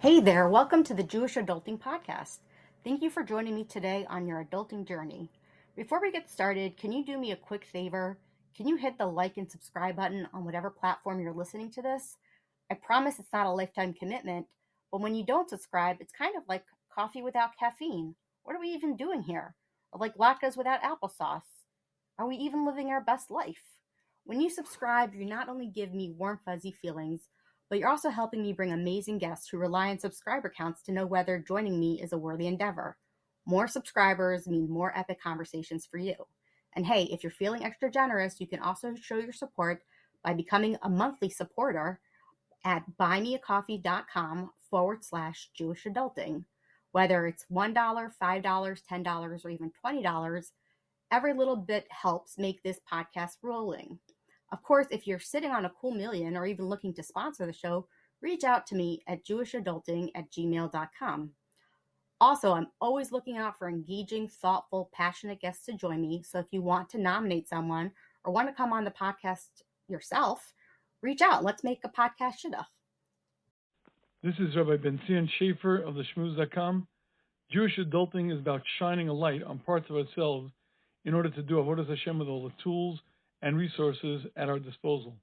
Hey there, welcome to the Jewish Adulting Podcast. Thank you for joining me today on your adulting journey. Before we get started, can you do me a quick favor? Can you hit the like and subscribe button on whatever platform you're listening to this? I promise it's not a lifetime commitment, but when you don't subscribe, it's kind of like coffee without caffeine. What are we even doing here? Or like latkes without applesauce? Are we even living our best life? When you subscribe, you not only give me warm, fuzzy feelings, but you're also helping me bring amazing guests who rely on subscriber counts to know whether joining me is a worthy endeavor. More subscribers mean more epic conversations for you. And hey, if you're feeling extra generous, you can also show your support by becoming a monthly supporter at buymeacoffee.com/Jewish adulting. Whether it's $1, $5, $10, or even $20, every little bit helps make this podcast rolling. Of course, if you're sitting on a cool million or even looking to sponsor the show, reach out to me at jewishadulting@gmail.com. Also, I'm always looking out for engaging, thoughtful, passionate guests to join me. So if you want to nominate someone or want to come on the podcast yourself, reach out. Let's make a podcast shidduch. This is Rabbi Ben-Zion Schaefer of the Shmooze.com. Jewish adulting is about shining a light on parts of ourselves in order to do Avodas Hashem with all the tools and resources at our disposal.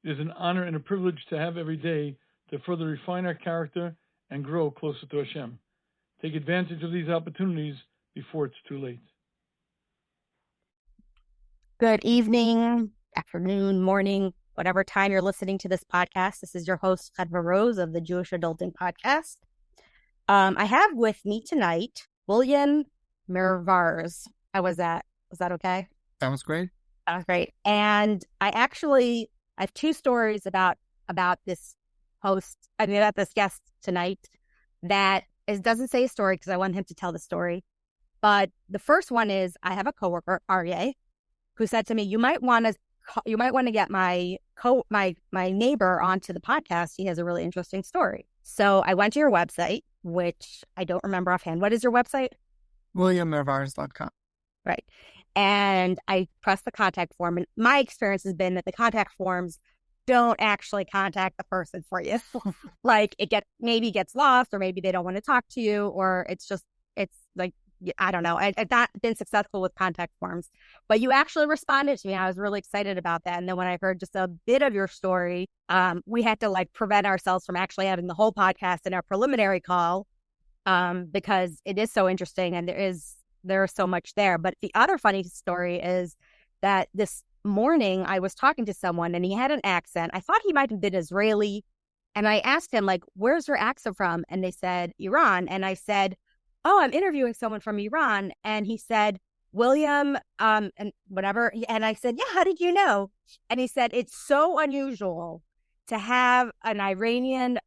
It is an honor and a privilege to have every day to further refine our character and grow closer to Hashem. Take advantage of these opportunities before it's too late. Good evening, afternoon, morning, whatever time you're listening to this podcast. This is your host, Chadva Rose of the Jewish Adulting Podcast. I have with me tonight William Mervars. How was that? Was that okay? That was great. That was great. And I have two stories about this about this guest tonight that doesn't say a story because I want him to tell the story. But the first one is I have a coworker, Aryeh, who said to me, you might want to get my neighbor onto the podcast. He has a really interesting story. So I went to your website, which I don't remember offhand. What is your website? WilliamMervars.com. Right. And I pressed the contact form. And my experience has been that the contact forms don't actually contact the person for you. Like maybe gets lost, or maybe they don't want to talk to you, or it's like, I don't know. I've not been successful with contact forms, but you actually responded to me. I was really excited about that. And then when I heard just a bit of your story, we had to prevent ourselves from actually having the whole podcast in our preliminary call, because it is so interesting and there is so much there. But the other funny story is that this morning I was talking to someone and he had an accent. I thought he might have been Israeli. And I asked him, where's your accent from? And they said, Iran. And I said, oh, I'm interviewing someone from Iran. And he said, William, and whatever. And I said, yeah, how did you know? And he said, it's so unusual to have an Iranian,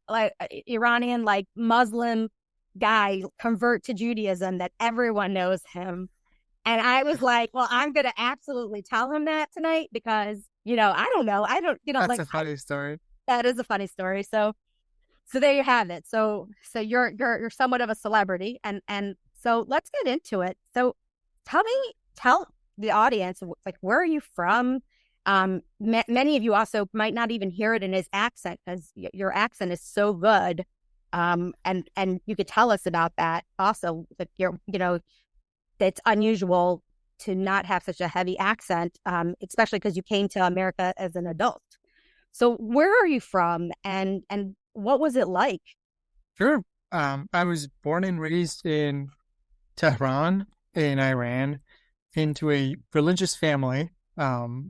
Muslim guy convert to Judaism that everyone knows him. And I was like, well, I'm going to absolutely tell him that tonight because, I don't know. That's a funny story. That is a funny story. So there you have it. So you're somewhat of a celebrity, and so let's get into it. So tell the audience, where are you from? Many of you also might not even hear it in his accent because your accent is so good. And you could tell us about that also, that it's unusual to not have such a heavy accent, especially because you came to America as an adult. So where are you from, and what was it like? Sure. I was born and raised in Tehran, in Iran, into a religious family. They're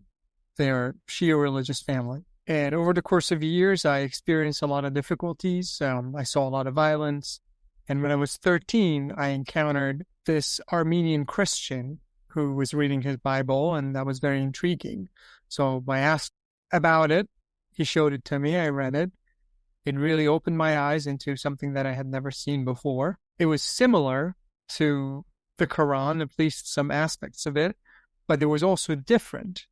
a Shia religious family. And over the course of years, I experienced a lot of difficulties. I saw a lot of violence. And when I was 13, I encountered this Armenian Christian who was reading his Bible, and that was very intriguing. So I asked about it. He showed it to me. I read it. It really opened my eyes into something that I had never seen before. It was similar to the Quran, at least some aspects of it, but it was also different.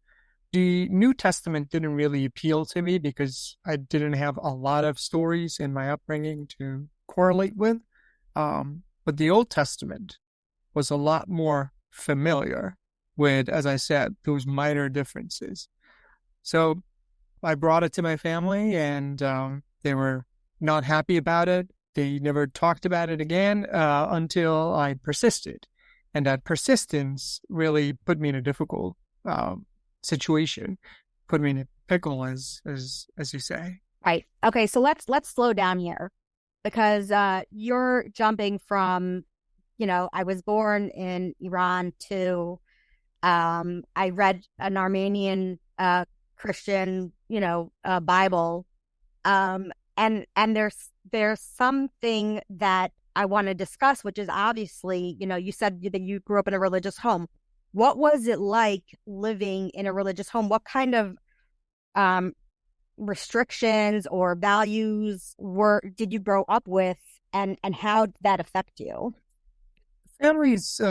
The New Testament didn't really appeal to me because I didn't have a lot of stories in my upbringing to correlate with. But the Old Testament was a lot more familiar with, as I said, those minor differences. So I brought it to my family, and they were not happy about it. They never talked about it again until I persisted. And that persistence really put me in a difficult situation, put me in a pickle, as you say. Right. Okay, so let's slow down here because you're jumping from, I was born in Iran to I read an Armenian Christian, Bible. And there's something that I want to discuss, which is obviously, you said that you grew up in a religious home. What was it like living in a religious home? What kind of um, restrictions or values did you grow up with, and how did that affect you? Families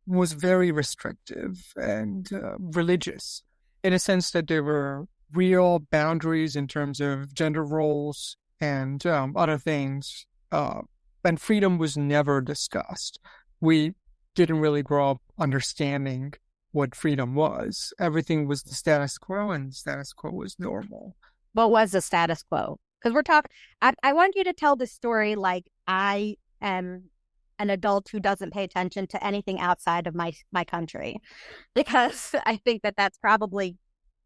was very restrictive and religious in a sense that there were real boundaries in terms of gender roles and other things. And freedom was never discussed. We didn't really grow up understanding what freedom was. Everything was the status quo, and the status quo was normal. What was the status quo? Because we're talking, I want you to tell the story like I am an adult who doesn't pay attention to anything outside of my country, because I think that that's probably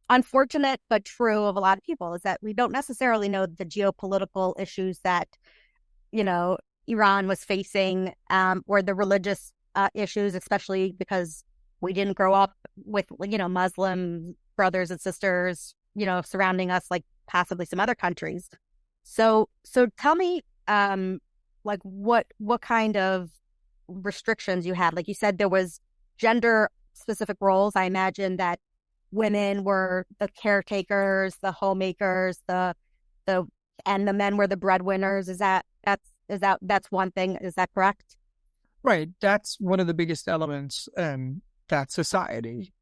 unfortunate but true of a lot of people, is that we don't necessarily know the geopolitical issues that Iran was facing, or the religious issues, especially because we didn't grow up with Muslim brothers and sisters surrounding us like possibly some other countries. So tell me, like what kind of restrictions you had. Like you said, there was gender specific roles. I imagine that women were the caretakers, the homemakers, the and the men were the breadwinners. That's one thing. Is that correct? Right. That's one of the biggest elements in that society.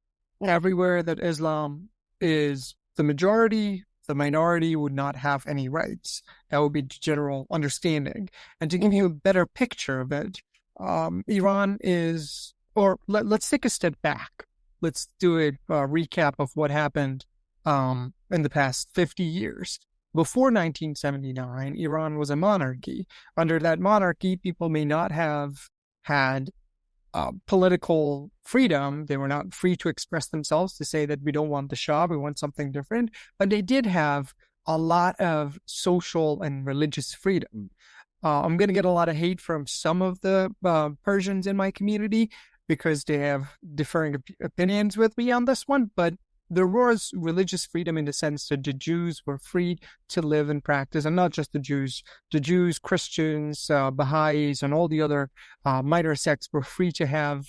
Everywhere that Islam is the majority, the minority would not have any rights. That would be the general understanding. And to give you a better picture of it, Iran is, or let's take a step back. Let's do a recap of what happened in the past 50 years. Before 1979, Iran was a monarchy. Under that monarchy, people may not have had political freedom. They were not free to express themselves, to say that we don't want the Shah, we want something different. But they did have a lot of social and religious freedom. I'm going to get a lot of hate from some of the Persians in my community because they have differing opinions with me on this one, but there was religious freedom in the sense that the Jews were free to live and practice, and not just the Jews, Christians, Baha'is, and all the other minor sects were free to have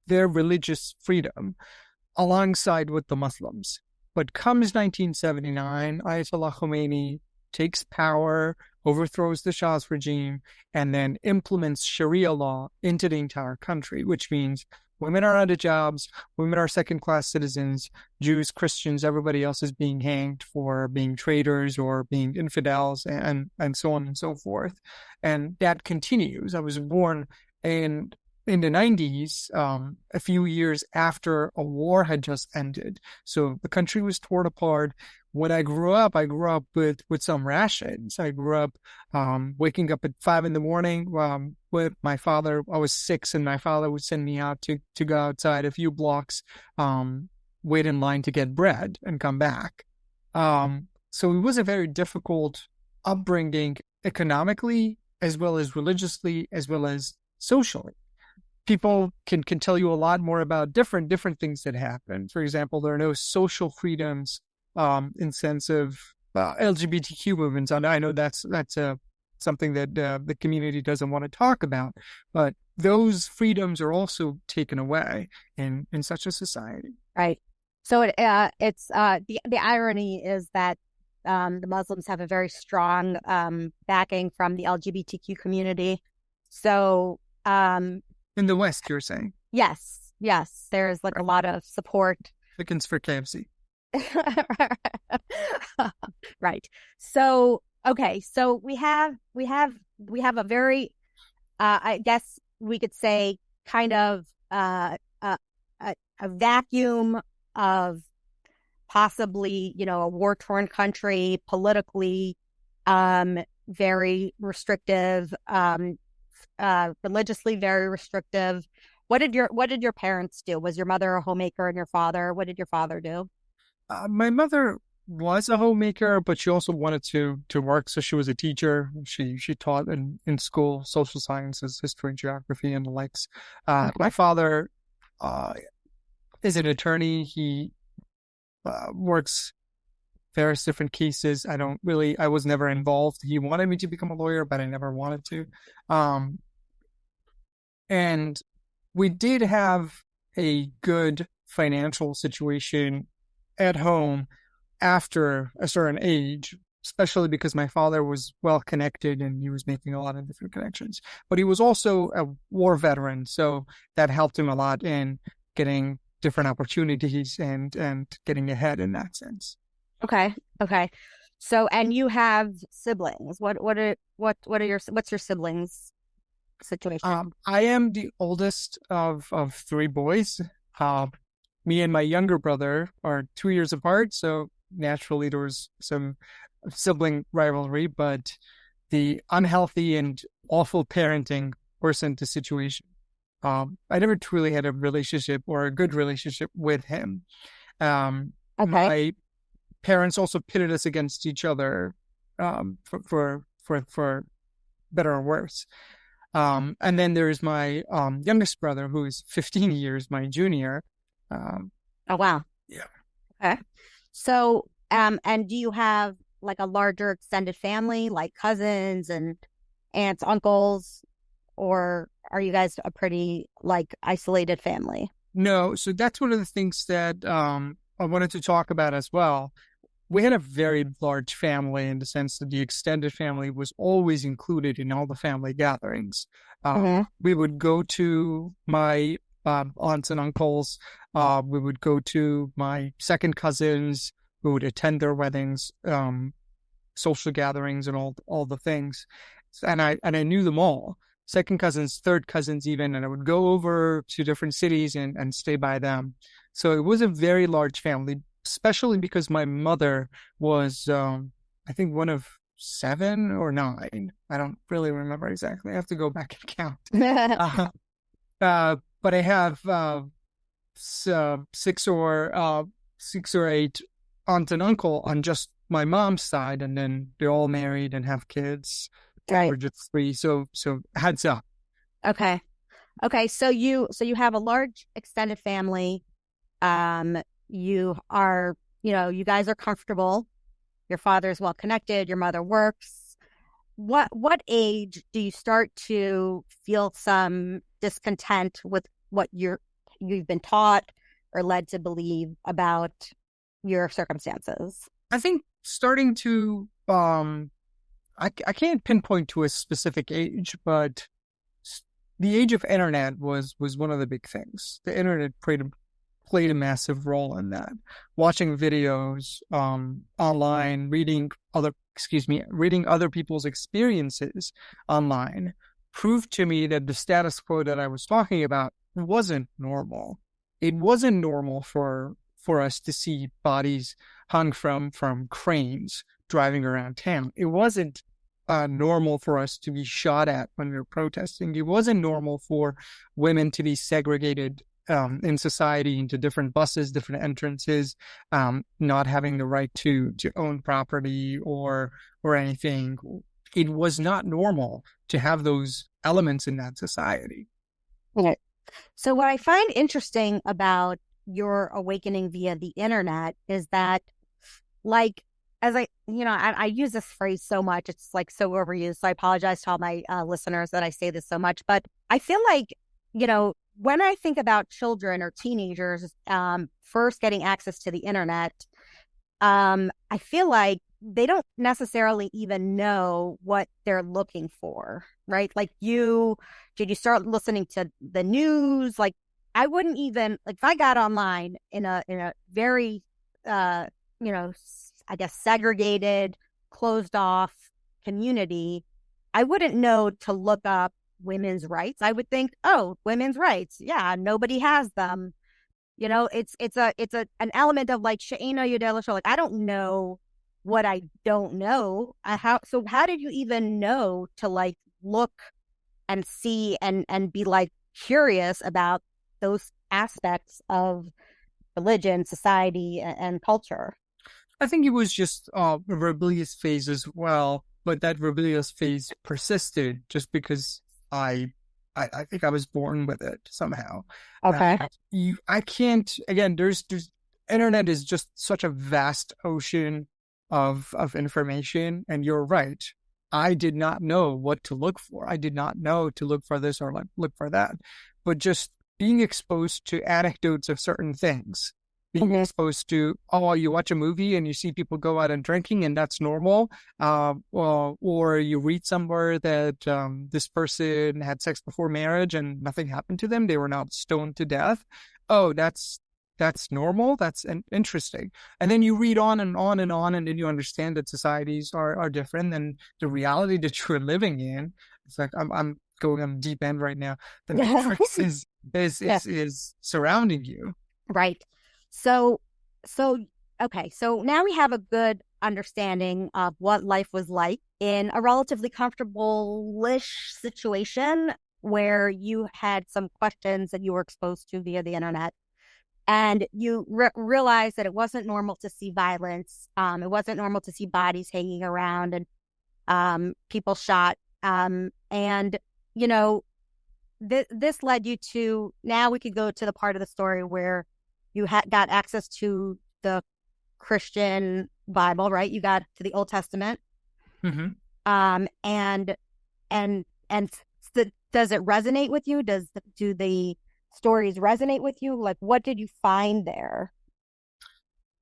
their religious freedom alongside with the Muslims. But comes 1979, Ayatollah Khomeini takes power, overthrows the Shah's regime, and then implements Sharia law into the entire country, which means women are out of jobs, women are second-class citizens, Jews, Christians, everybody else is being hanged for being traitors or being infidels, and so on and so forth. And that continues. I was born in the 90s, a few years after a war had just ended. So the country was torn apart. When I grew up with some rations. I grew up waking up at 5 a.m. With my father. I was 6, and my father would send me out to go outside a few blocks, wait in line to get bread and come back. So it was a very difficult upbringing economically, as well as religiously, as well as socially. People can tell you a lot more about different things that happened. For example, there are no social freedoms in sense of LGBTQ movements. And I know that's something that the community doesn't want to talk about, but those freedoms are also taken away in such a society. Right. So it's the irony is that the Muslims have a very strong backing from the LGBTQ community. So in the West, you're saying? Yes, there's like a lot of support. Chickens for KFC. Right. So okay, so we have a very I guess we could say kind of a vacuum of possibly, a war-torn country politically, very restrictive, religiously very restrictive. What did your parents do? Was your mother a homemaker and your father? What did your father do? My mother was a homemaker, but she also wanted to work, so she was a teacher. She taught in school social sciences, history, geography, and the likes. My Okay. father is an attorney. He works various different cases. I was never involved. He wanted me to become a lawyer, but I never wanted to. Um, and we did have a good financial situation at home after a certain age, especially because my father was well connected and he was making a lot of different connections. But he was also a war veteran, so that helped him a lot in getting different opportunities and getting ahead in that sense. Okay. Okay. So, and you have siblings. What's your siblings situation? I am the oldest of three boys. Uh, Me and my younger brother are 2 years apart, so naturally there was some sibling rivalry, but the unhealthy and awful parenting worsened the situation. I never truly had a relationship or a good relationship with him. Okay. My parents also pitted us against each other, for better or worse. And then there's my youngest brother, who is 15 years my junior. Um, Oh, wow. yeah. Okay. So, and do you have like a larger extended family, like cousins and aunts, uncles, or are you guys a pretty like isolated family? No, so that's one of the things that I wanted to talk about as well. We had a very large family in the sense that the extended family was always included in all the family gatherings. Hmm. We would go to my aunts and uncles. We would go to my second cousins. We would attend their weddings, social gatherings, and all the things. And I knew them all, second cousins, third cousins, even. And I would go over to different cities and stay by them. So it was a very large family, especially because my mother was, I think, one of seven or nine. I don't really remember exactly. I have to go back and count. Uh, but I have six or eight aunt and uncle on just my mom's side, and then they're all married and have kids. Right. We're just three, so heads up. Okay. Okay. So you have a large extended family. You are, you guys are comfortable. Your father's well connected. Your mother works. What age do you start to feel some discontent with what you've been taught or led to believe about your circumstances? I think starting to I can't pinpoint to a specific age, but the age of internet was one of the big things. The internet played a massive role in that. Watching videos online, reading other people's experiences online proved to me that the status quo that I was talking about wasn't normal. It wasn't normal for us to see bodies hung from cranes driving around town. It wasn't normal for us to be shot at when we were protesting. It wasn't normal for women to be segregated in society into different buses, different entrances, not having the right to own property or anything. It was not normal to have those elements in that society. Okay. So what I find interesting about your awakening via the internet is that, like, as I use this phrase so much, it's like so overused. So I apologize to all my listeners that I say this so much, but I feel like, when I think about children or teenagers first getting access to the internet, I feel like they don't necessarily even know what they're looking for, right? Like did you start listening to the news? Like I wouldn't even like if I got online in a very I guess segregated, closed off community, I wouldn't know to look up women's rights. I would think, oh, women's rights, yeah, nobody has them. It's an element of like she'ena yodel, like I don't know what I don't know. How did you even know to like look and see and be like curious about those aspects of religion, society, and culture? I think it was just a rebellious phase as well, but that rebellious phase persisted just because I I think I was born with it somehow. Okay. I can't, again, there's internet is just such a vast ocean of information, and you're right. I did not know what to look for. I did not know to look for this or like look for that. But just being exposed to anecdotes of certain things, being Mhm. exposed to, oh, you watch a movie and you see people go out and drinking and that's normal. Or you read somewhere that this person had sex before marriage and nothing happened to them. They were not stoned to death. Oh, that's normal. That's interesting. And then you read on and on and on, and then you understand that societies are different than the reality that you're living in. It's like I'm going on deep end right now. The matrix Yeah. is surrounding you. Right. So, so, okay. So now we have a good understanding of what life was like in a relatively comfortable-ish situation where you had some questions that you were exposed to via the internet. And you realize that it wasn't normal to see violence. It wasn't normal to see bodies hanging around and people shot. And, you know, this led you to, now we could go to the part of the story where you got access to the Christian Bible, right? You got to the Old Testament. Mm-hmm. And does it resonate with you? Do the stories resonate with you? Like, what did you find there?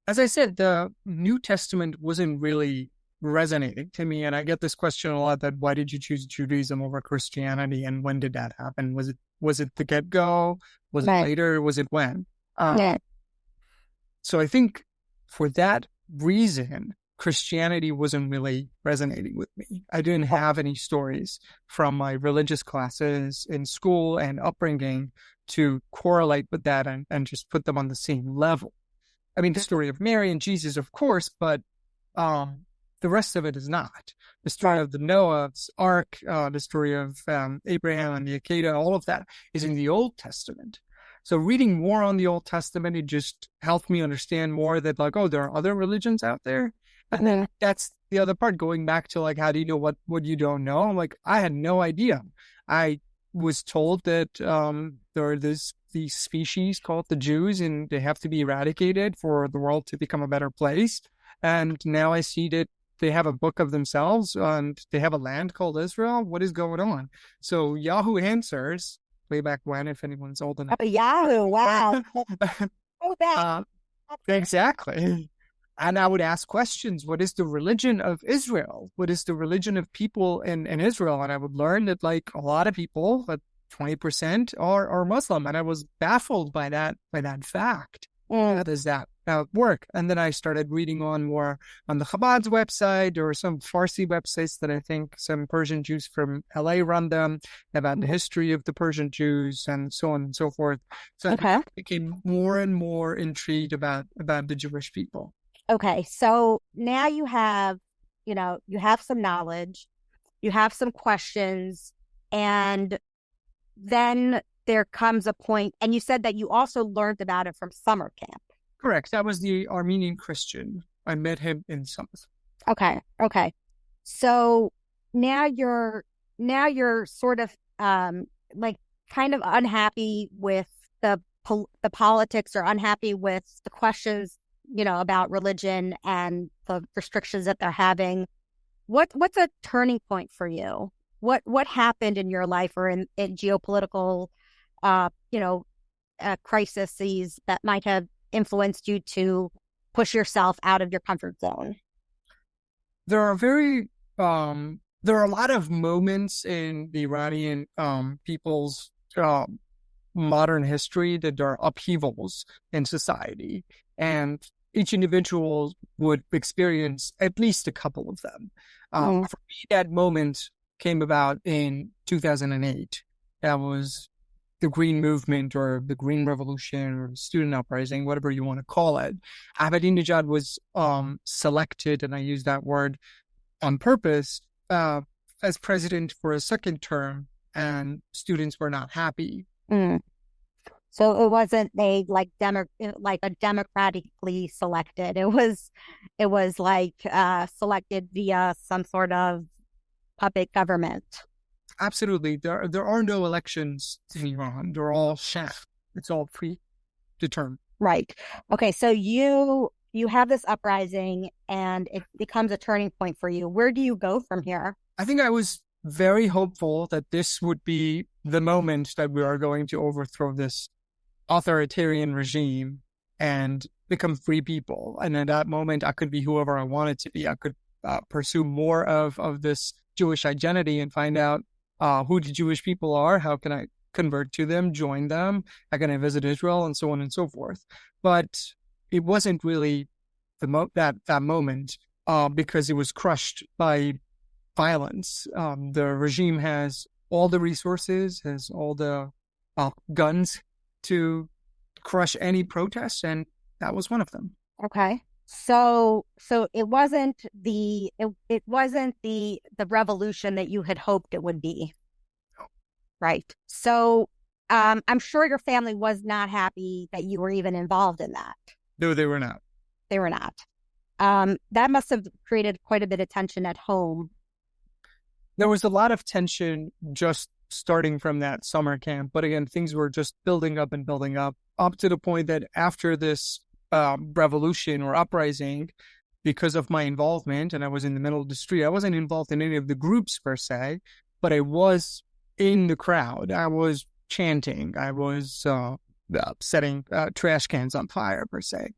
As I said, the New Testament wasn't really resonating to me, and I get this question a lot: that why did you choose Judaism over Christianity, and when did that happen? Was it the get go? Was it Right. later? Was it when? Yeah. So I think for that reason, Christianity wasn't really resonating with me. I didn't have any stories from my religious classes in school and upbringing to correlate with that and just put them on the same level. I mean, the story of Mary and Jesus, of course, but the rest of it is not. The story of the Noah's Ark, the story of Abraham and the Acacia, all of that is in the Old Testament. So reading more on the Old Testament, it just helped me understand more that like, oh, there are other religions out there. And then that's the other part, going back to like, how do you know what you don't know? Like, I had no idea. I was told that there are these species called the Jews, and they have to be eradicated for the world to become a better place. And now I see that they have a book of themselves and they have a land called Israel. What is going on? So Yahoo Answers, way back when, if anyone's old enough. Oh, Yahoo! Wow. Oh, that. uh, exactly. And I would ask questions. What is the religion of Israel? What is the religion of people in Israel? And I would learn that like a lot of people, like 20% are Muslim. And I was baffled by that fact. How does that work? And then I started reading on more on the Chabad's website or some Farsi websites that I think some Persian Jews from LA run them, about the history of the Persian Jews and so on and so forth. So Okay. I became more and more intrigued about the Jewish people. Okay. So now you have some knowledge, you have some questions, and then there comes a point, and you said that you also learned about it from summer camp. Correct. That was the Armenian Christian. I met him in summer. Okay. Okay. So now you're sort of like kind of unhappy with the politics, or unhappy with the questions, about religion and the restrictions that they're having. What's a turning point for you? What happened in your life, or in geopolitical uh you know crises that might have influenced you to push yourself out of your comfort zone? There are there are a lot of moments in the Iranian people's modern history that are upheavals in society, and each individual would experience at least a couple of them. Mm. For me, that moment came about in 2008. That was the Green Movement or the Green Revolution or student uprising, whatever you want to call it, Ahmadinejad was selected, and I use that word on purpose, as president for a second term, and students were not happy. Mm. So it wasn't like a democratically selected. It was like selected via some sort of puppet government. Absolutely. There are no elections in Iran. They're all sham. It's all predetermined. Right. Okay, so you have this uprising and it becomes a turning point for you. Where do you go from here? I think I was very hopeful that this would be the moment that we are going to overthrow this authoritarian regime and become free people. And at that moment, I could be whoever I wanted to be. I could pursue more of this Jewish identity and find out who the Jewish people are, how can I convert to them, join them, how can I visit Israel, and so on and so forth. But it wasn't really that moment because it was crushed by violence. The regime has all the resources, has all the guns to crush any protest, and that was one of them. Okay. So it wasn't the revolution that you had hoped it would be. Right. So I'm sure your family was not happy that you were even involved in that. No, they were not. They were not. That must have created quite a bit of tension at home. There was a lot of tension just starting from that summer camp. But again, things were just building up and building up to the point that after this revolution or uprising, because of my involvement, and I was in the middle of the street, I wasn't involved in any of the groups per se, but I was in the crowd. I was chanting. I was setting trash cans on fire per se.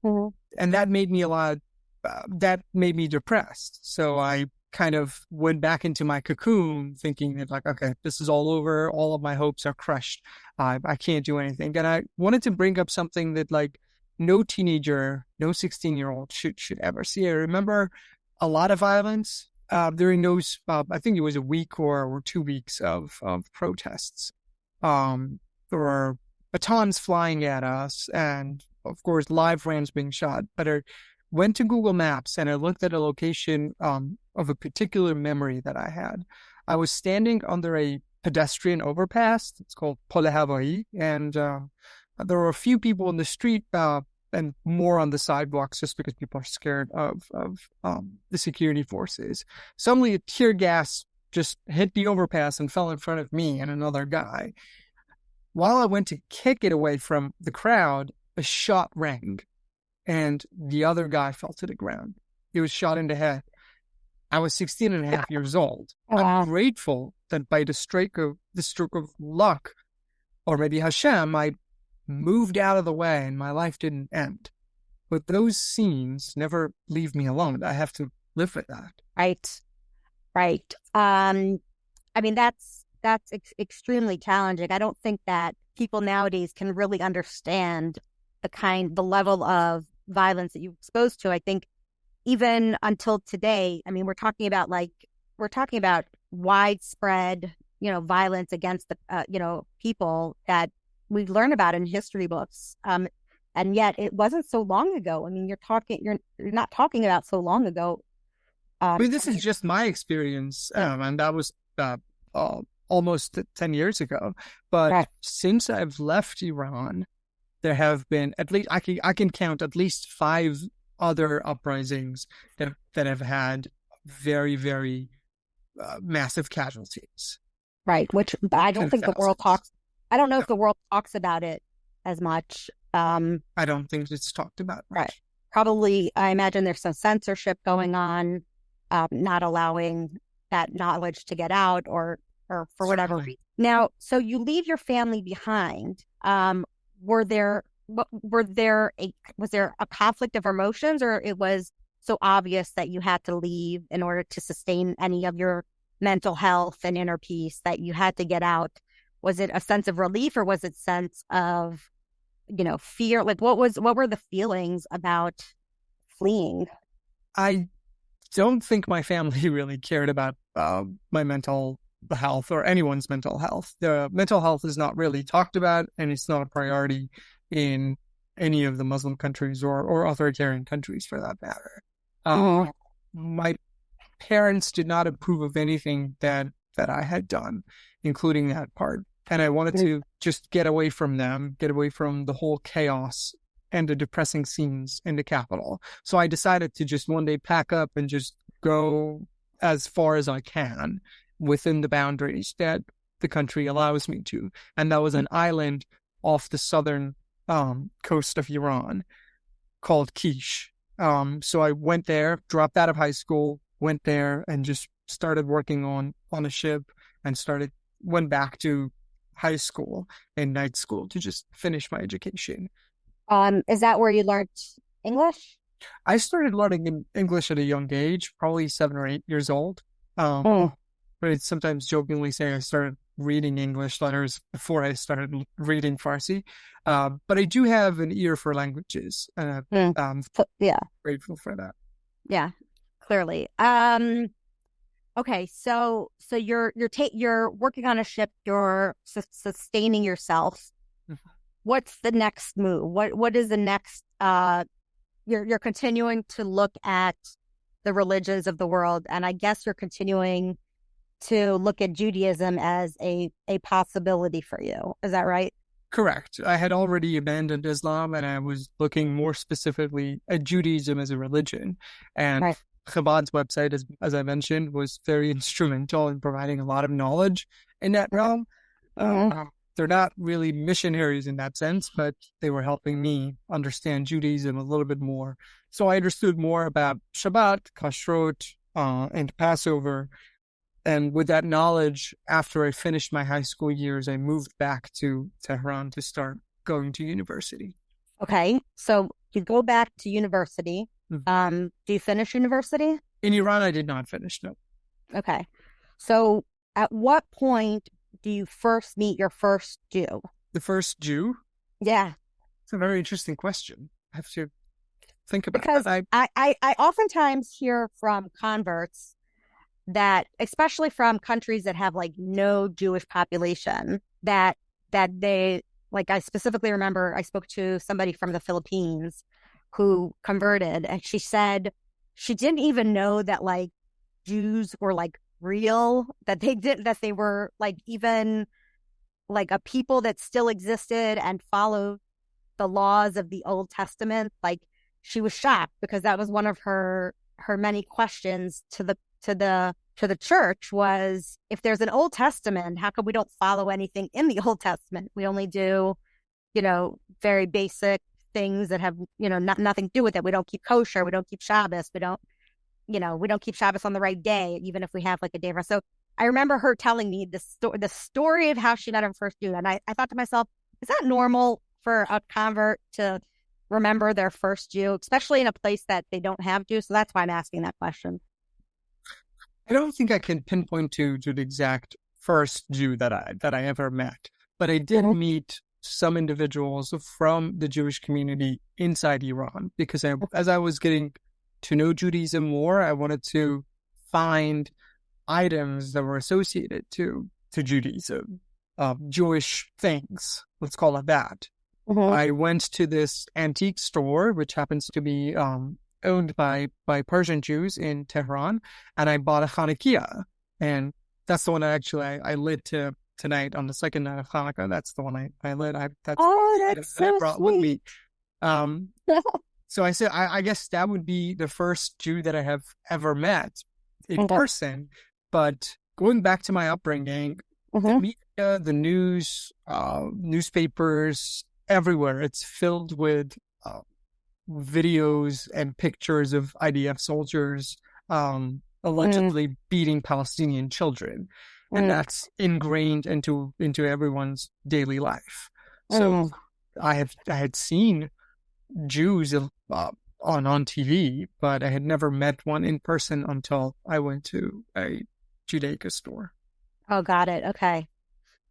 Mm-hmm. And that made me that made me depressed. So I kind of went back into my cocoon thinking that like, okay, this is all over. All of my hopes are crushed. I can't do anything. And I wanted to bring up something that like no teenager, no 16-year-old should ever see. I remember a lot of violence during those, I think it was a week or 2 weeks of protests. There were batons flying at us and of course live rams being shot. But I went to Google Maps and I looked at a location of a particular memory that I had. I was standing under a pedestrian overpass. It's called Pole Hawaii, and there were a few people in the street and more on the sidewalks just because people are scared of the security forces. Suddenly, a tear gas just hit the overpass and fell in front of me and another guy. While I went to kick it away from the crowd, a shot rang, and the other guy fell to the ground. He was shot in the head. I was 16 and a half years old. Oh, wow. I'm grateful that by the stroke of luck, or maybe Hashem, I moved out of the way and my life didn't end. But those scenes never leave me alone. I have to live with that. Right. I mean, that's extremely challenging. I don't think that people nowadays can really understand the level of violence that you're exposed to. I think even until today, I mean, we're talking about widespread, violence against the, people that we learn about in history books. And yet it wasn't so long ago. I mean, you're not talking about so long ago. I mean, this is just my experience. And that was almost 10 years ago. But right. Since I've left Iran, there have been at least, I can count at least 5 other uprisings that have had very, very massive casualties. Right, which I don't think the world talks. I don't know if the world talks about it as much. I don't think it's talked about much. Right. Probably, I imagine there's some censorship going on, not allowing that knowledge to get out or for whatever reason. Now, so you leave your family behind. Was there a conflict of emotions, or it was so obvious that you had to leave in order to sustain any of your mental health and inner peace that you had to get out? Was it a sense of relief, or was it sense of, fear? Like what were the feelings about fleeing? I don't think my family really cared about my mental health or anyone's mental health. The mental health is not really talked about, and it's not a priority in any of the Muslim countries or authoritarian countries for that matter. Mhm. My parents did not approve of anything that I had done, including that part. And I wanted to just get away from them, get away from the whole chaos and the depressing scenes in the capital. So I decided to just one day pack up and just go as far as I can within the boundaries that the country allows me to. And that was an island off the southern coast of Iran called Kish. So I went there, dropped out of high school, went there and just started working on a ship and went back to high school and night school to just finish my education. Is that where you learned English? I started learning English at a young age, probably 7 or 8 years old. Um, Mm. but I sometimes jokingly say I started reading English letters before I started reading Farsi. But I do have an ear for languages, and Mm. I'm Yeah, grateful for that. yeah, clearly. Okay, so you're working on a ship, you're sustaining yourself. What's the next move? What is the next you're continuing to look at the religions of the world, and I guess you're continuing to look at Judaism as a possibility for you. Is that right? Correct. I had already abandoned Islam and I was looking more specifically at Judaism as a religion. And Right. Chabad's website, as I mentioned, was very instrumental in providing a lot of knowledge in that realm. Mhm. They're not really missionaries in that sense, but they were helping me understand Judaism a little bit more. So I understood more about Shabbat, Kashrut, and Passover. And with that knowledge, after I finished my high school years, I moved back to Tehran to start going to university. Okay, so you go back to university. Do you finish university? In Iran, I did not finish, no. Okay. So at what point do you first meet your first Jew? The first Jew? Yeah, It's a very interesting question. I have to think about because that. I oftentimes hear from converts that, especially from countries that have like no Jewish population, that they like. I specifically remember I spoke to somebody from the Philippines who converted, and she said she didn't even know that like Jews were like real, that they were like even like a people that still existed and followed the laws of the Old Testament. Like she was shocked because that was one of her many questions to the church was, if there's an Old Testament, how come we don't follow anything in the Old Testament? We only do, very basic things that have, nothing to do with it. We don't keep kosher. We don't keep Shabbos. We don't keep Shabbos on the right day, even if we have like a day rest. So I remember her telling me the story of how she met her first Jew. And I thought to myself, is that normal for a convert to remember their first Jew, especially in a place that they don't have Jews? So that's why I'm asking that question. I don't think I can pinpoint to the exact first Jew that I ever met, but I did meet some individuals from the Jewish community inside Iran because as I was getting to know Judaism more, I wanted to find items that were associated to Judaism, Jewish things. Let's call it that. I went to this antique store, which happens to be owned by Persian Jews in Tehran, and I bought a Hanukkah, and that's the one I lit tonight on the second night of Hanukkah. That's the one I lit. That's I so brought sweet. with me. So I said, I guess that would be the first Jew that I have ever met in person. But going back to my upbringing, the media, the news, newspapers, everywhere, it's filled with videos and pictures of IDF soldiers allegedly beating Palestinian children. And that's ingrained into everyone's daily life. So I had seen Jews on TV, but I had never met one in person until I went to a Judaica store. Oh, got it. Okay.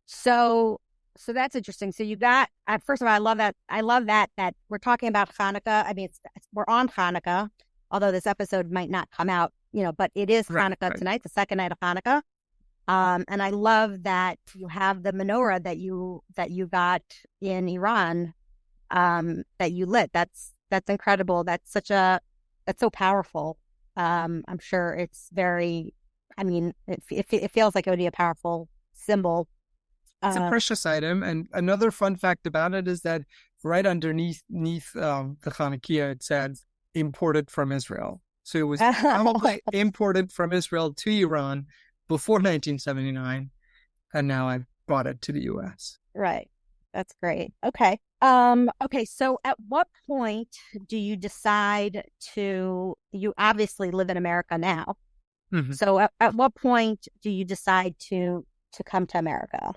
So that's interesting. So you got, first of all, I love that. I love that we're talking about Hanukkah. I mean, we're on Hanukkah, although this episode might not come out, but it is Hanukkah tonight, the second night of Hanukkah. And I love that you have the menorah that you got in Iran, that you lit. That's incredible. That's so powerful. I'm sure it's very, I mean, it feels like it would be a powerful symbol. It's a precious item. And another fun fact about it is that right underneath the Hanukkah, it said imported from Israel. So it was probably imported from Israel to Iran before 1979. And now I've brought it to the US. Right. That's great. Okay. Okay. So at what point do you decide you obviously live in America now. Mhm. So at what point do you decide to come to America?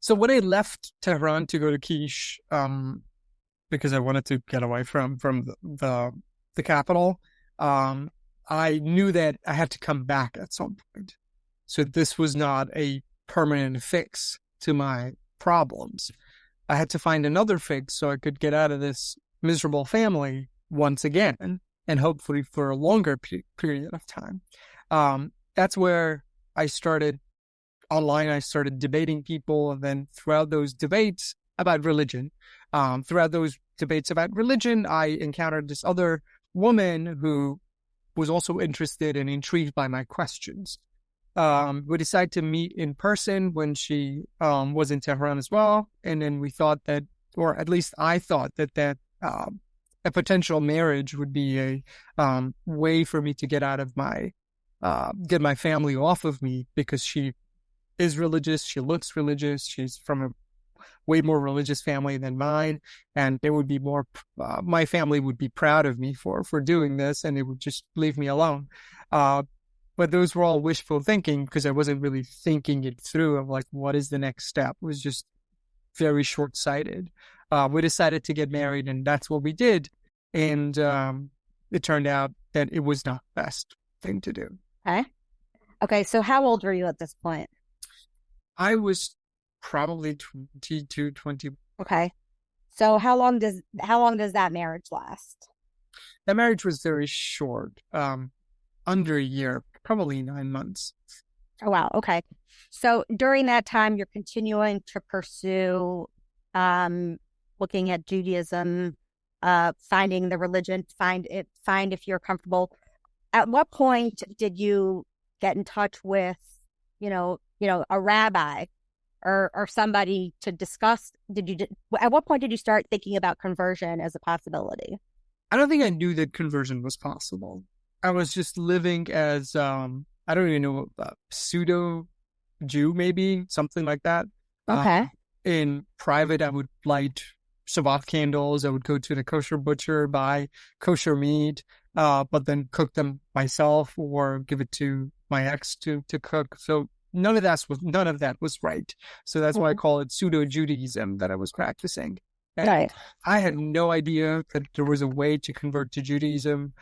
So when I left Tehran to go to Kish, because I wanted to get away from the capital, I knew that I had to come back at some point. So this was not a permanent fix to my problems. I had to find another fix so I could get out of this miserable family once again, and hopefully for a longer period of time. That's where I started online. I started debating people, and then throughout those debates about religion, I encountered this other woman who was also interested and intrigued by my questions. We decided to meet in person when she was in Tehran as well, and then we thought that, or at least I thought that a potential marriage would be a way for me to get out of get my family off of me, because she is religious, she looks religious, she's from a way more religious family than mine, and there would be more. My family would be proud of me for doing this, and it would just leave me alone. But those were all wishful thinking, because I wasn't really thinking it through of like, what is the next step? It was just very short-sighted. We decided to get married, and that's what we did. And it turned out that it was not the best thing to do. Okay. Okay. So how old were you at this point? I was probably 22, 20. Okay. So how long does that marriage last? That marriage was very short, under a year, probably 9 months. Oh, wow. Okay. So during that time, you're continuing to pursue, looking at Judaism, finding the religion, find if you're comfortable. At what point did you get in touch with, a rabbi or somebody to discuss? At what point did you start thinking about conversion as a possibility? I don't think I knew that conversion was possible. I was just living as, I don't even know, pseudo Jew, maybe something like that. Okay. In private, I would light Shabbat candles. I would go to the kosher butcher, buy kosher meat, but then cook them myself or give it to my ex to cook. So none of that was right. So that's why I call it pseudo Judaism that I was practicing. And Right. I had no idea that there was a way to convert to Judaism.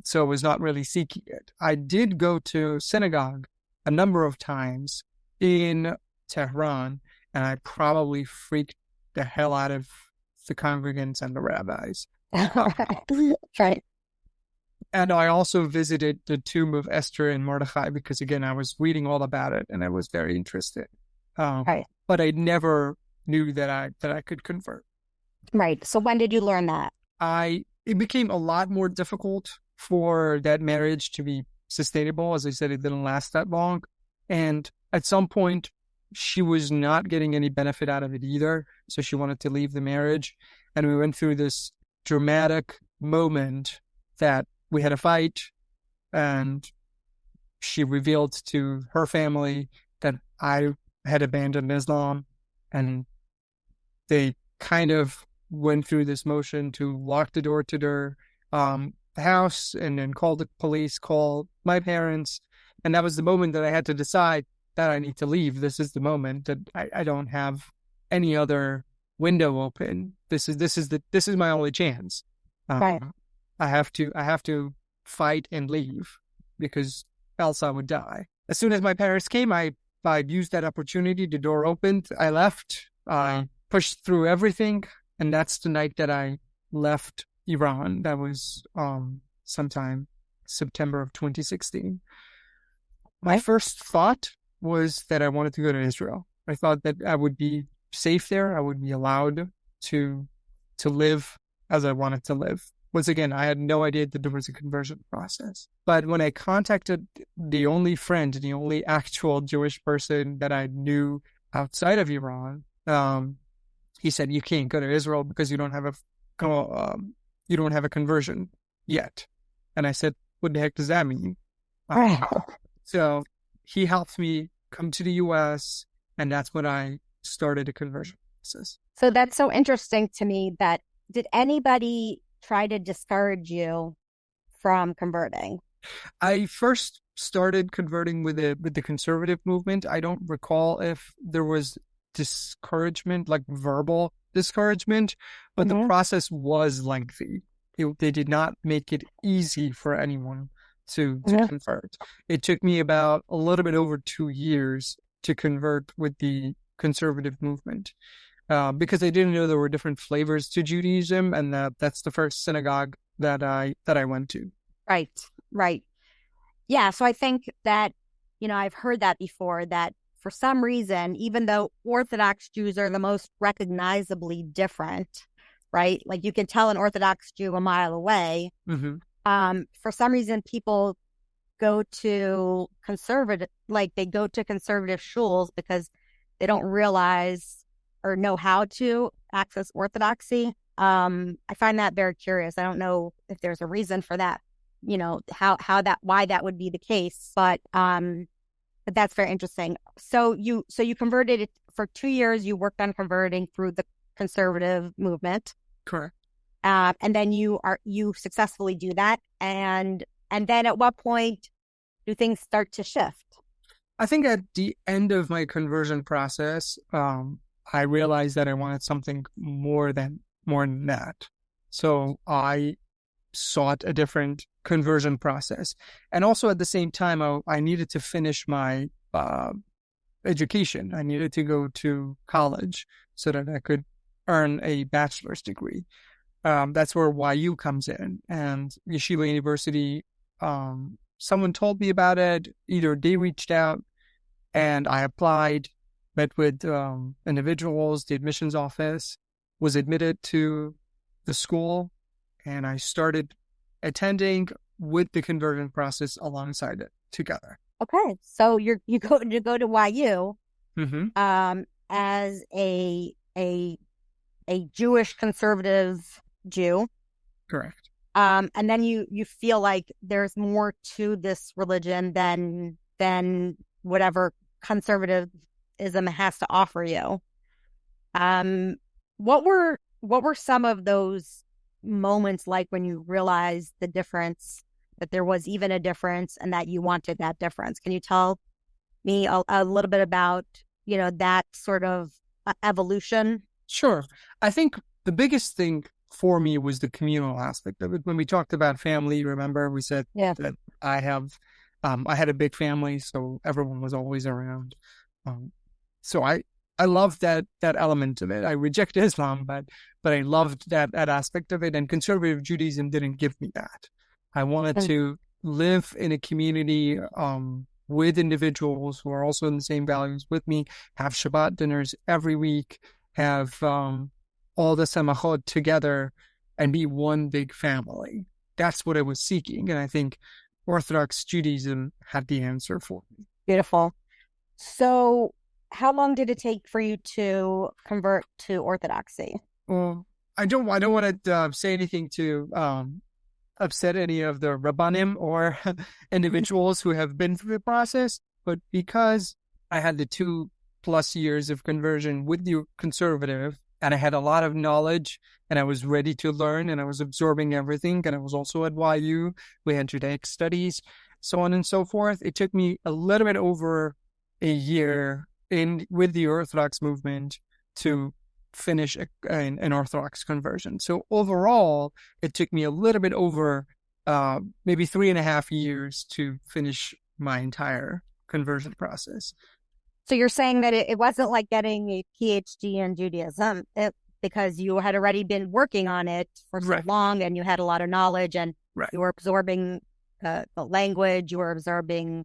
So I was not really seeking it. I did go to synagogue a number of times in Tehran, and I probably freaked the hell out of the congregants and the rabbis. Right. And I also visited the tomb of Esther and Mordechai because, again, I was reading all about it and I was very interested. Right. But I never knew that I could convert. Right. So when did you learn that? It became a lot more difficult for that marriage to be sustainable. As I said, it didn't last that long. And at some point, she was not getting any benefit out of it either. So she wanted to leave the marriage. And we went through this dramatic moment that we had a fight, and she revealed to her family that I had abandoned Islam, and they kind of went through this motion to lock the door to their house and then call the police, call my parents. And that was the moment that I had to decide that I need to leave. This is the moment that I don't have any other window open. This is my only chance. Right. I have to fight and leave, because else I would die. As soon as my parents came, I used that opportunity. The door opened. I left. I pushed through everything. And that's the night that I left Iran. That was sometime September of 2016. My first thought was that I wanted to go to Israel. I thought that I would be safe there. I would be allowed to live as I wanted to live. Once again, I had no idea that there was a conversion process. But when I contacted the only friend, the only actual Jewish person that I knew outside of Iran, he said, "You can't go to Israel because you don't have a conversion yet." And I said, "What the heck does that mean?" So he helped me come to the U.S., and that's when I started a conversion process. So that's so interesting to me. That did anybody try to discourage you from converting? I first started converting with the conservative movement. I don't recall if there was discouragement, like verbal discouragement, but the process was lengthy. They did not make it easy for anyone to convert. It took me about a little bit over 2 years to convert with the conservative movement. Because I didn't know there were different flavors to Judaism, and that's the first synagogue that I went to. Right, right. Yeah, so I think that, I've heard that before, that for some reason, even though Orthodox Jews are the most recognizably different, right? Like you can tell an Orthodox Jew a mile away. For some reason, people go to conservative shuls because they don't realize or know how to access Orthodoxy. I find that very curious. I don't know if there's a reason for that, why that would be the case, but that's very interesting. So you converted it for 2 years. You worked on converting through the conservative movement. Correct. And then you successfully do that. And then at what point do things start to shift? I think at the end of my conversion process, I realized that I wanted something more than that. So I sought a different conversion process. And also at the same time, I needed to finish my education. I needed to go to college so that I could earn a bachelor's degree. That's where YU comes in. And Yeshiva University, someone told me about it. Either they reached out and I applied, met with individuals, the admissions office, was admitted to the school, and I started attending with the conversion process alongside it together. Okay, so you go to YU as a Jewish conservative Jew. Correct. And then you feel like there's more to this religion than whatever conservatism has to offer you. What were some of those moments like when you realized the difference, that there was even a difference, and that you wanted that difference? Can you tell me a little bit about that sort of evolution? Sure. I think the biggest thing for me was the communal aspect of it. When we talked about family, remember we said that I had a big family, so everyone was always around. So I loved that element of it. I reject Islam, but I loved that aspect of it. And conservative Judaism didn't give me that. I wanted to live in a community with individuals who are also in the same values with me, have Shabbat dinners every week, have all the samachot together, and be one big family. That's what I was seeking. And I think Orthodox Judaism had the answer for me. Beautiful. So how long did it take for you to convert to Orthodoxy? Well, I don't want to say anything to upset any of the Rabbanim or individuals who have been through the process, but because I had the 2+ years of conversion with the conservative, and I had a lot of knowledge, and I was ready to learn, and I was absorbing everything, and I was also at YU. We had Judaic studies, so on and so forth. It took me a little bit over a year with the Orthodox movement to finish an Orthodox conversion. So overall, it took me a little bit over maybe 3.5 years to finish my entire conversion process. So you're saying that it wasn't like getting a PhD in Judaism, because you had already been working on it for so long, and you had a lot of knowledge, and you were absorbing the language, you were absorbing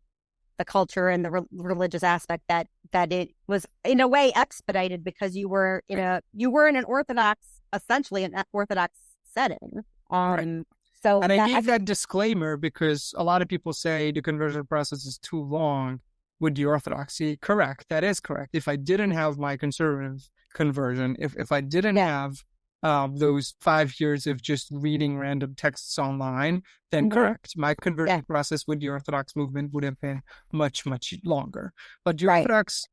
the culture and the religious aspect that it was in a way expedited because you were in an essentially an Orthodox setting. So And I gave that disclaimer because a lot of people say the conversion process is too long with the Orthodoxy. Correct. That is correct. If I didn't have my conservative conversion, if I didn't have those 5 years of just reading random texts online, then correct. My conversion process with the Orthodox movement would have been much, much longer. But the Orthodox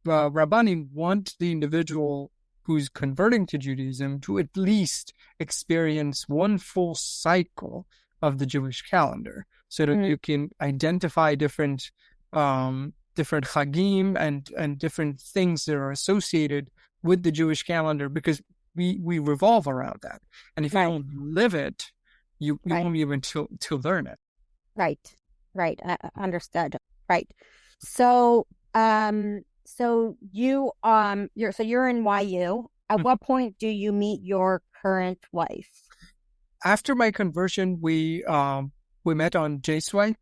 Rabbani want the individual who's converting to Judaism to at least experience one full cycle of the Jewish calendar so that you can identify different chagim and different things that are associated with the Jewish calendar, because we revolve around that. And if you don't live it, you won't be able to learn it. Right. Understood. Right. So, you're in YU. At what point do you meet your current wife? After my conversion, we met on JSwipe,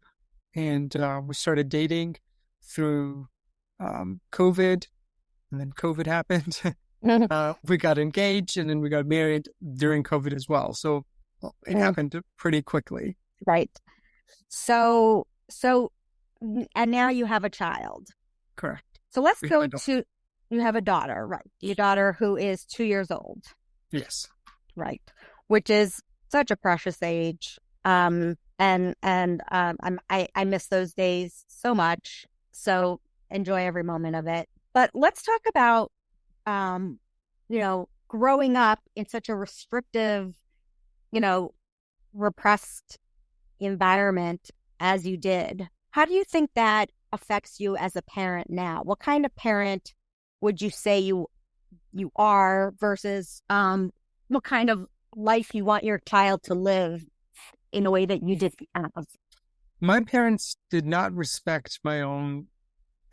and we started dating through COVID, and then COVID happened. We got engaged, and then we got married during COVID as well. So it happened pretty quickly. Right. So, and now you have a child. Correct. So let's go to, you have a daughter, right? Your daughter who is 2 years old. Yes. Right. Which is such a precious age. I miss those days so much. So enjoy every moment of it. But let's talk about, growing up in such a restrictive, repressed environment as you did. How do you think that affects you as a parent now? What kind of parent would you say you are versus what kind of life you want your child to live in a way that you didn't have? My parents did not respect my own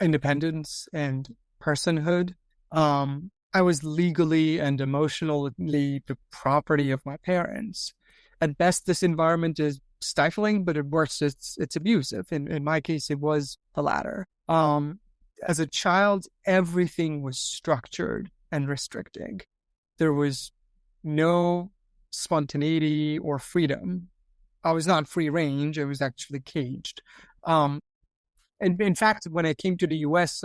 independence and personhood. I was legally and emotionally the property of my parents. At best, this environment is stifling, but at worst, it's abusive. In my case, it was the latter. As a child, everything was structured and restricting. There was no spontaneity or freedom. I was not free range. I was actually caged. And in fact, when I came to the US,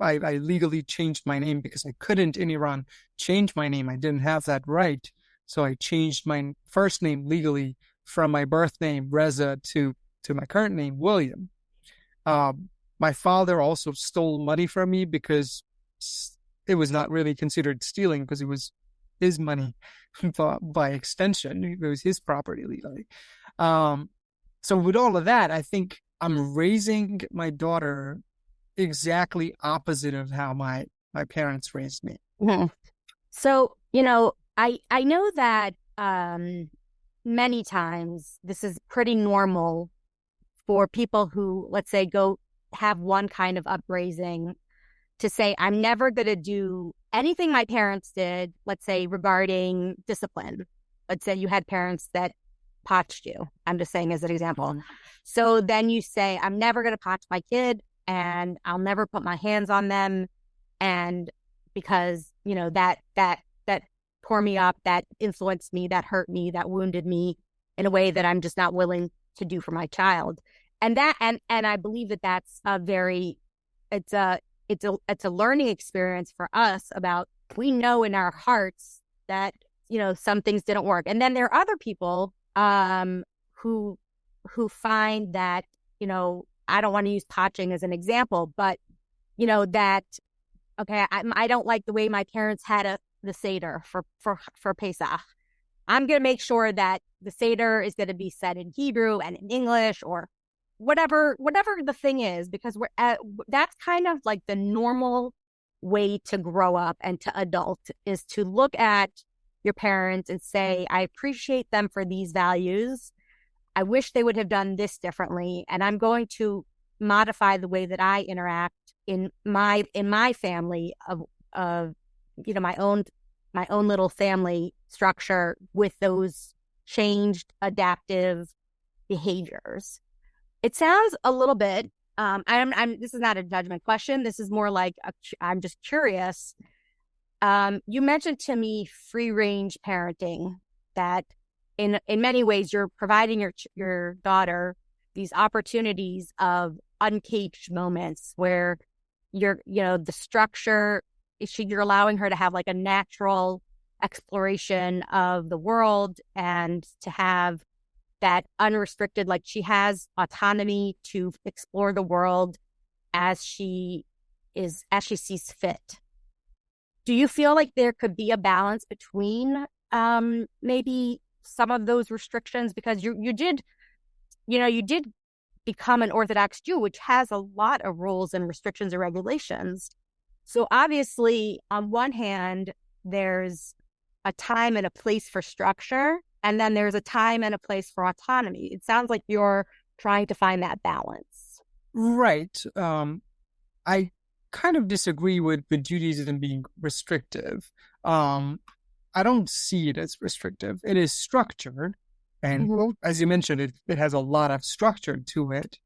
I legally changed my name because I couldn't in Iran change my name. I didn't have that right. So I changed my first name legally from my birth name, Reza, to my current name, William. My father also stole money from me because it was not really considered stealing because it was his money by extension. It was his property legally. So with all of that, I think I'm raising my daughter exactly opposite of how my parents raised me. Mm-hmm. So, I know that many times this is pretty normal for people who, let's say, go have one kind of upraising to say, I'm never going to do anything my parents did, let's say, regarding discipline. Let's say you had parents that potched you. I'm just saying as an example. So then you say, I'm never going to potch my kid and I'll never put my hands on them. And because, that tore me up, that influenced me, that hurt me, that wounded me in a way that I'm just not willing to do for my child. And I believe that that's it's a learning experience for us about, we know in our hearts that, some things didn't work. And then there are other people who find that, I don't want to use potching as an example, but that, okay, I don't like the way my parents had the Seder for Pesach. I'm going to make sure that the Seder is going to be said in Hebrew and in English or whatever the thing is, because that's kind of like the normal way to grow up and to adult, is to look at your parents and say, I appreciate them for these values. I wish they would have done this differently. And I'm going to modify the way that I interact in my family of my own little family structure with those changed adaptive behaviors. It sounds a little bit this is not a judgment question. This is more like I'm just curious. You mentioned to me free range parenting, that in many ways you're providing your daughter these opportunities of uncaged moments where the structure, you're allowing her to have like a natural exploration of the world and to have that unrestricted, like she has autonomy to explore the world as she sees fit. Do you feel like there could be a balance between maybe some of those restrictions? Because you did become an Orthodox Jew, which has a lot of rules and restrictions and regulations. So obviously, on one hand, there's a time and a place for structure, and then there's a time and a place for autonomy. It sounds like you're trying to find that balance. Right. I kind of disagree with Judaism being restrictive. I don't see it as restrictive. It is structured. And well, as you mentioned, it has a lot of structure to it.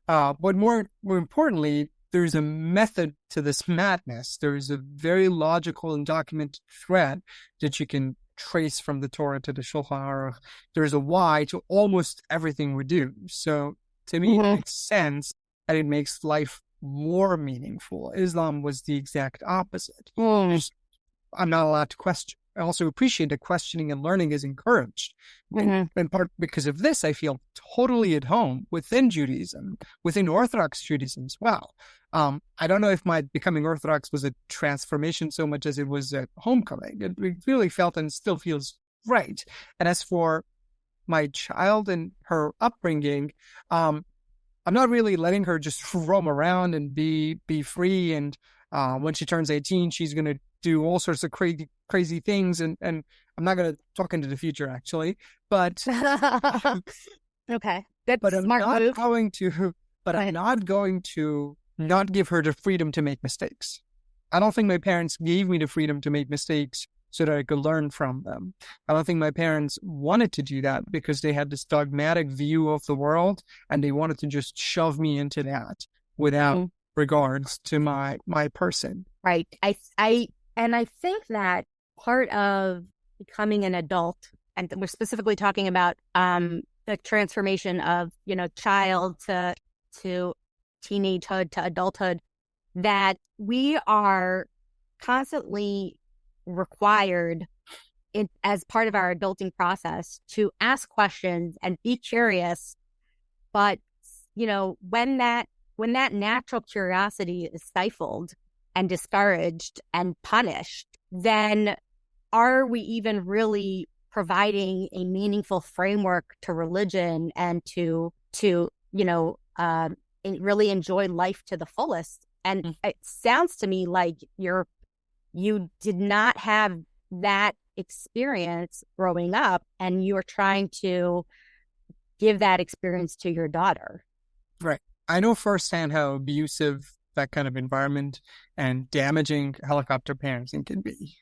But more importantly, there's a method to this madness. There is a very logical and documented thread that you can trace from the Torah to the Shulchan Aruch. There's a why to almost everything we do. So to me, it makes sense and it makes life more meaningful. Islam was the exact opposite. I'm not allowed to question. I also appreciate that questioning and learning is encouraged. In part because of this, I feel totally at home within Judaism, within Orthodox Judaism as well. I don't know if my becoming Orthodox was a transformation so much as it was a homecoming. It really felt and still feels right. And as for my child and her upbringing, I'm not really letting her just roam around and be free. And when she turns 18, she's going to do all sorts of crazy things. And I'm not going to talk into the future, actually. But okay, that's but I'm smart not move. going to. But I'm not going to not give her the freedom to make mistakes. I don't think my parents gave me the freedom to make mistakes so that I could learn from them. I don't think my parents wanted to do that because they had this dogmatic view of the world and they wanted to just shove me into that without regards to my person. Right. I think that part of becoming an adult, and we're specifically talking about the transformation of, child to teenagehood to adulthood, that we are constantly required as part of our adulting process to ask questions and be curious. But, when that natural curiosity is stifled and discouraged and punished, then are we even really providing a meaningful framework to religion and to really enjoy life to the fullest? And it sounds to me like you did not have that experience growing up, and you're trying to give that experience to your daughter. Right. I know firsthand how abusive that kind of environment and damaging helicopter parenting can be.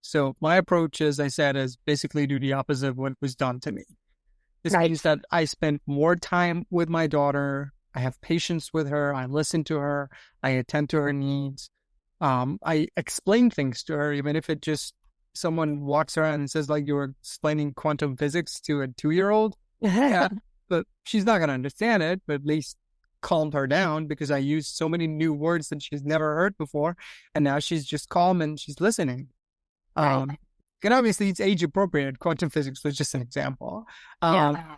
So my approach, as I said, is basically do the opposite of what was done to me. This means that I spend more time with my daughter. I have patience with her. I listen to her. I attend to her needs. I explain things to her, even if it just someone walks around and says, like, you're explaining quantum physics to a 2-year-old. Yeah, but she's not going to understand it, but at least calmed her down because I used so many new words that she's never heard before. And now she's just calm and she's listening. And obviously it's age appropriate. Quantum physics was just an example. I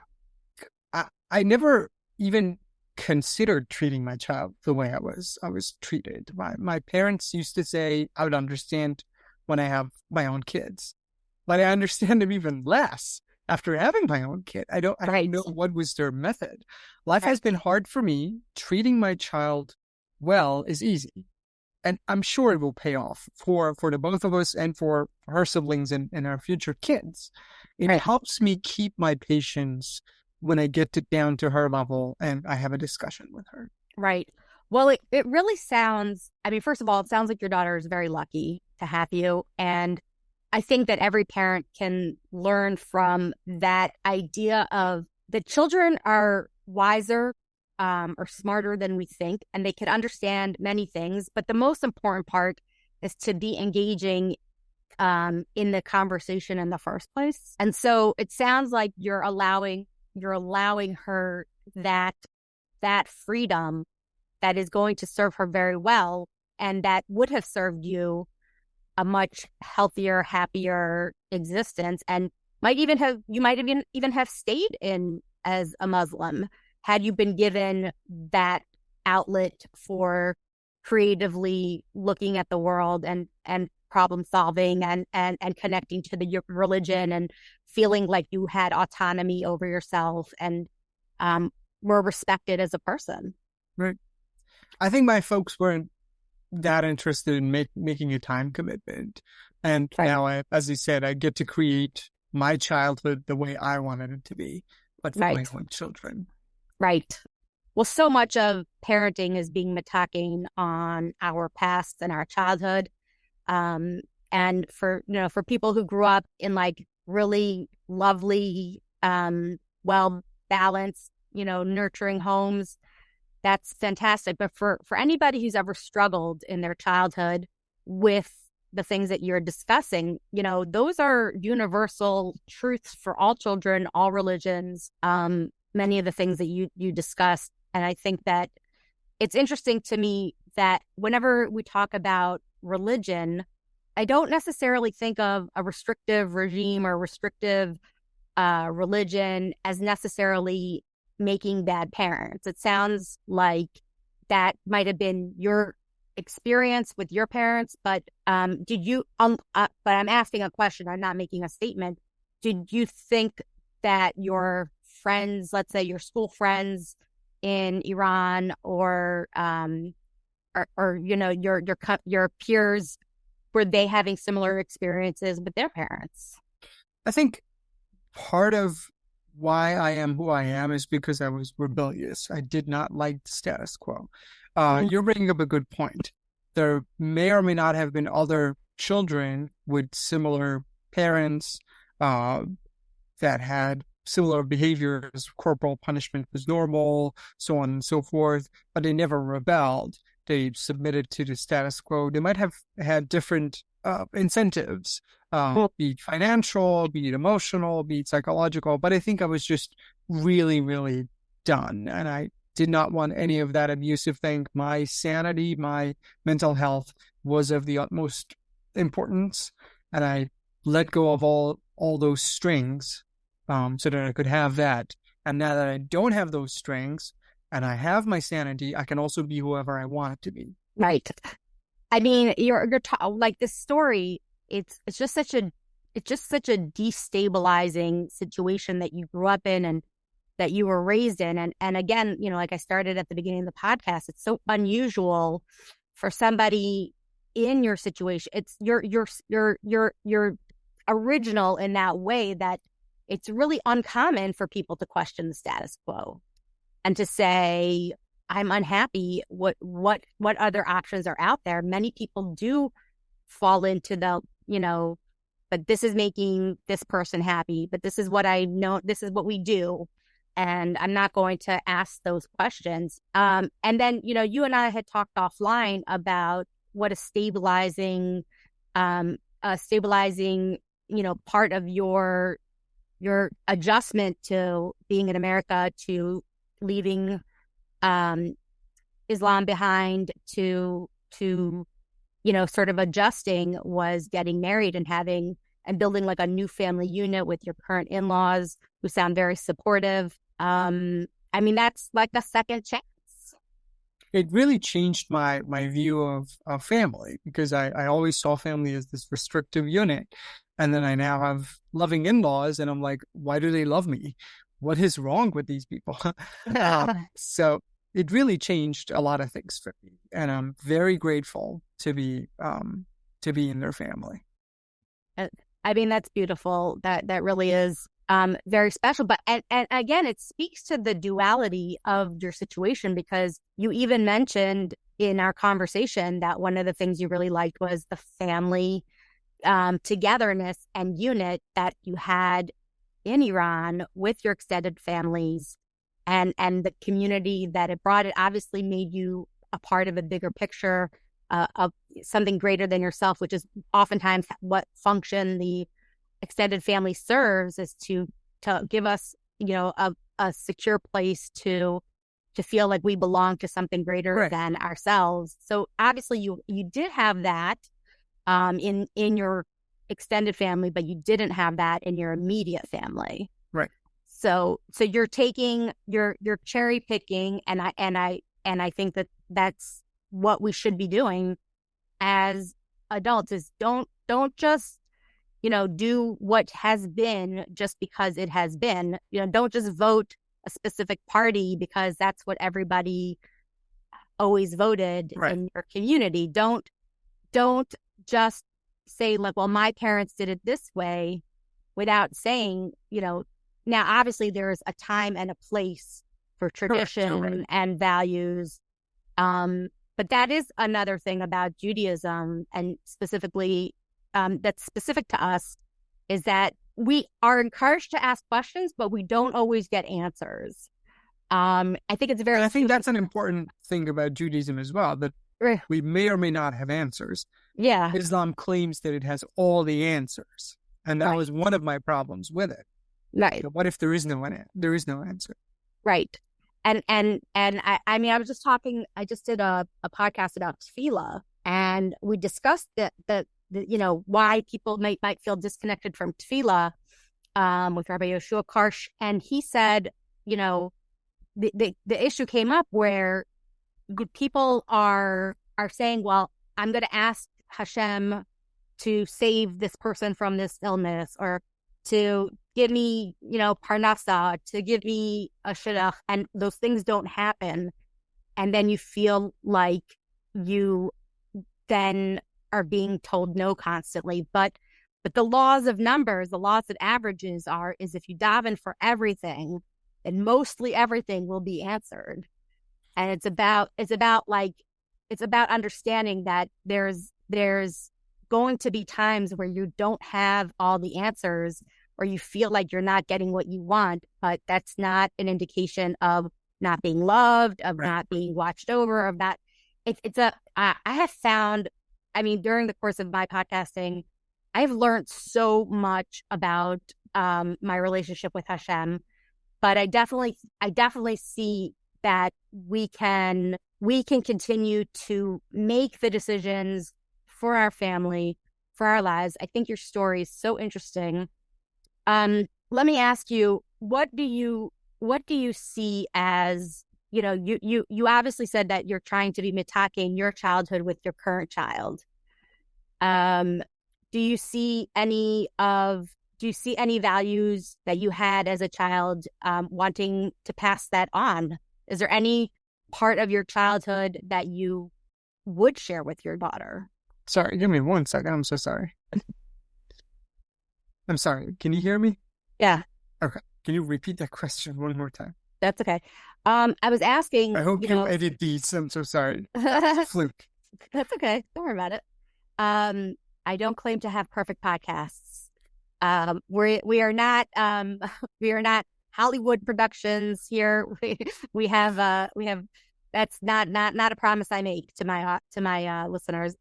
never even considered treating my child the way I was treated. My parents used to say I would understand when I have my own kids, but I understand them even less after having my own kid. I don't know what was their method. Life has been hard for me. Treating my child well is easy. And I'm sure it will pay off for the both of us and for her siblings and our future kids. It helps me keep my patience when I get down to her level and I have a discussion with her. Right. Well, it really sounds, first of all, it sounds like your daughter is very lucky to have you. And I think that every parent can learn from that idea of the children are wiser are smarter than we think, and they could understand many things. But the most important part is to be engaging in the conversation in the first place. And so it sounds like you're allowing her that freedom that is going to serve her very well, and that would have served you a much healthier, happier existence, and you might even have stayed in as a Muslim had you been given that outlet for creatively looking at the world and problem solving and connecting to the religion and feeling like you had autonomy over yourself and were respected as a person. Right. I think my folks weren't that interested in making a time commitment. And Right. now, as you said, I get to create my childhood the way I wanted it to be, but for my Right. own children. Right. Well, so much of parenting is being mitaking on our past and our childhood. And for people who grew up in like really lovely, well balanced, nurturing homes, that's fantastic. But for anybody who's ever struggled in their childhood with the things that you're discussing, those are universal truths for all children, all religions, many of the things that you discussed. And I think that it's interesting to me that whenever we talk about religion, I don't necessarily think of a restrictive regime or restrictive religion as necessarily making bad parents. It sounds like that might have been your experience with your parents, but did you? But I'm asking a question. I'm not making a statement. Did you think that your friends, let's say your school friends in Iran, or your peers, were they having similar experiences with their parents? I think part of why I am who I am is because I was rebellious. I did not like the status quo. You're bringing up a good point. There may or may not have been other children with similar parents that had similar behaviors. Corporal punishment was normal, so on and so forth, but they never rebelled. They submitted to the status quo. They might have had different incentives, be it financial, be it emotional, be it psychological. But I think I was just really, really done. And I did not want any of that abusive thing. My sanity, my mental health was of the utmost importance. And I let go of all those strings so that I could have that. And now that I don't have those strings and I have my sanity, I can also be whoever I want it to be. Right. I mean, you're like this story. It's just such a destabilizing situation that you grew up in and that you were raised in. And again, like I started at the beginning of the podcast, it's so unusual for somebody in your situation. It's you're original in that way that it's really uncommon for people to question the status quo and to say, I'm unhappy. What other options are out there? Many people do fall into the, but this is making this person happy, but this is what I know, this is what we do. And I'm not going to ask those questions. And then, you and I had talked offline about what a stabilizing, part of your adjustment to being in America, to leaving Islam behind, to sort of adjusting, was getting married and building like a new family unit with your current in-laws who sound very supportive. I mean, that's like a second chance. It really changed my view of family, because I always saw family as this restrictive unit. And then I now have loving in-laws, and I'm like, why do they love me? What is wrong with these people? So it really changed a lot of things for me, and I'm very grateful to be in their family. I mean, that's beautiful. That really is very special. But and again, it speaks to the duality of your situation, because you even mentioned in our conversation that one of the things you really liked was the family togetherness and unit that you had in Iran with your extended families. and the community that it brought. It obviously made you a part of a bigger picture, of something greater than yourself, which is oftentimes what function the extended family serves, is to give us, a secure place to feel like we belong to something greater Right. than ourselves. So obviously you did have that in your extended family, but you didn't have that in your immediate family. Right. So you're taking, you're cherry picking, and I think that that's what we should be doing as adults, is don't just do what has been just because it has been. Don't just vote a specific party because that's what everybody always voted Right. in your community. Don't just say like, well, my parents did it this way, without saying, now obviously there's a time and a place for tradition Right. and values. But that is another thing about Judaism, and specifically, that's specific to us, is that we are encouraged to ask questions, but we don't always get answers. I think it's very. And I think that's an important thing about Judaism as well, that we may or may not have answers. Yeah. Islam claims that it has all the answers, and that was one of my problems with it. Right. So what if there is no answer? Right. And I mean, I just did a podcast about tefillah, and we discussed the why people might feel disconnected from tefillah, with Rabbi Yoshua Karsh, and he said, the issue came up where people are saying, well, I'm going to ask Hashem to save this person from this illness, or to give me, parnasa, to give me a shidduch, and those things don't happen. And then you feel like you then are being told no constantly. But the laws of numbers, the laws of averages is if you daven for everything, then mostly everything will be answered. And it's about understanding that there's going to be times where you don't have all the answers, or you feel like you're not getting what you want, but that's not an indication of not being loved, of not being watched over, of that. I have found, I mean, during the course of my podcasting, I've learned so much about my relationship with Hashem, but I definitely see that we can continue to make the decisions for our family, for our lives. I think your story is so interesting. Let me ask you, what do you see as, you obviously said that you're trying to be mitaking your childhood with your current child. Do you see any values that you had as a child, wanting to pass that on? Is there any part of your childhood that you would share with your daughter? Sorry, give me 1 second. I'm so sorry. I'm sorry. Can you hear me? Yeah. Okay. Can you repeat that question one more time? That's okay. I was asking. I hope you edit these. I'm so sorry. Fluke. That's okay. Don't worry about it. I don't claim to have perfect podcasts. We are not Hollywood productions here. We have that's not a promise I make to my listeners.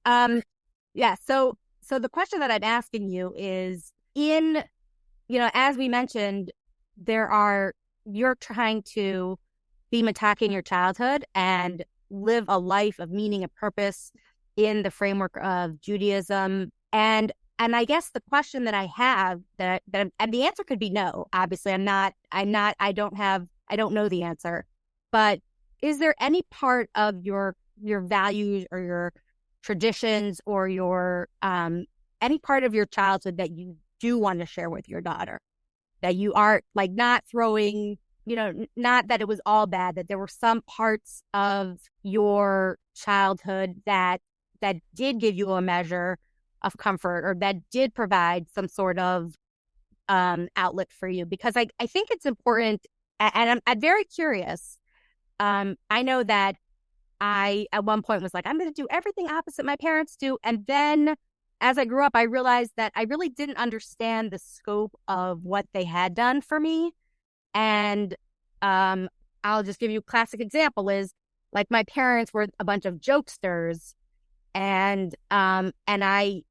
Yeah. So the question that I'm asking you is, as we mentioned, you're trying to be attacking your childhood and live a life of meaning and purpose in the framework of Judaism. And I guess the question that I have, and the answer could be no. Obviously, I don't know the answer. But is there any part of your values or your traditions or your any part of your childhood that you do want to share with your daughter, that you are like not throwing, not that it was all bad, that there were some parts of your childhood that did give you a measure of comfort, or that did provide some sort of outlet for you? Because I think it's important, and I'm very curious. I know that I at one point was like, I'm going to do everything opposite my parents do, and then as I grew up, I realized that I really didn't understand the scope of what they had done for me. And I I'll just give you a classic example is like my parents were a bunch of jokesters, and I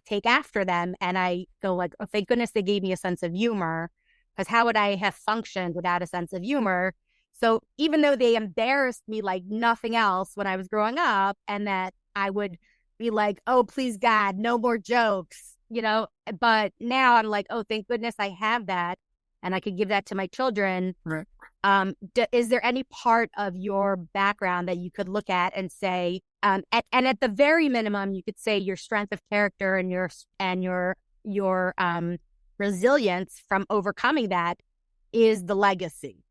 take after them, and I go like, oh, thank goodness they gave me a sense of humor, because how would I have functioned without a sense of humor? So even though they embarrassed me like nothing else when I was growing up, and that I would be like, oh, please God, no more jokes, but now I'm like, oh, thank goodness I have that, and I could give that to my children. Right. Is there any part of your background that you could look at and say, and at the very minimum, you could say your strength of character and your resilience from overcoming that is the legacy.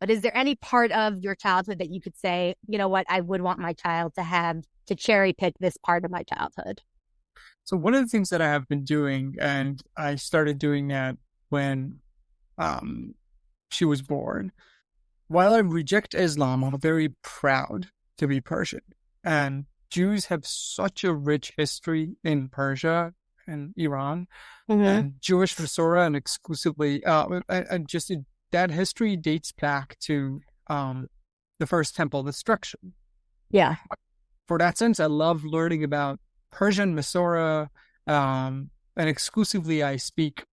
But is there any part of your childhood that you could say, you know what, I would want my child to have, to cherry pick this part of my childhood? So one of the things that I have been doing, and I started doing that when she was born, while I reject Islam, I'm very proud to be Persian. And Jews have such a rich history in Persia and Iran, and Jewish Masorah, and exclusively, and just that history dates back to the first temple destruction. Yeah. For that sense, I love learning about Persian Masorah, and exclusively I speak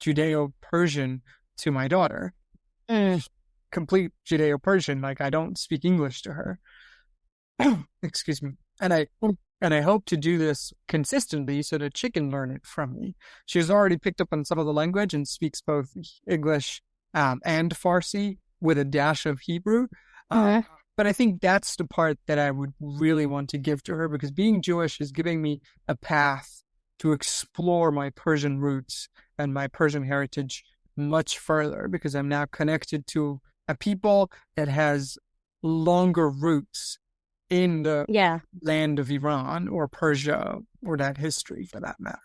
Judeo-Persian to my daughter. Complete Judeo-Persian, like I don't speak English to her. Excuse me. And I hope to do this consistently so that she can learn it from me. She's already picked up on some of the language and speaks both English and Farsi with a dash of Hebrew. But I think that's the part that I would really want to give to her, because being Jewish is giving me a path to explore my Persian roots and my Persian heritage much further, because I'm now connected to a people that has longer roots in the land of Iran or Persia, or that history for that matter.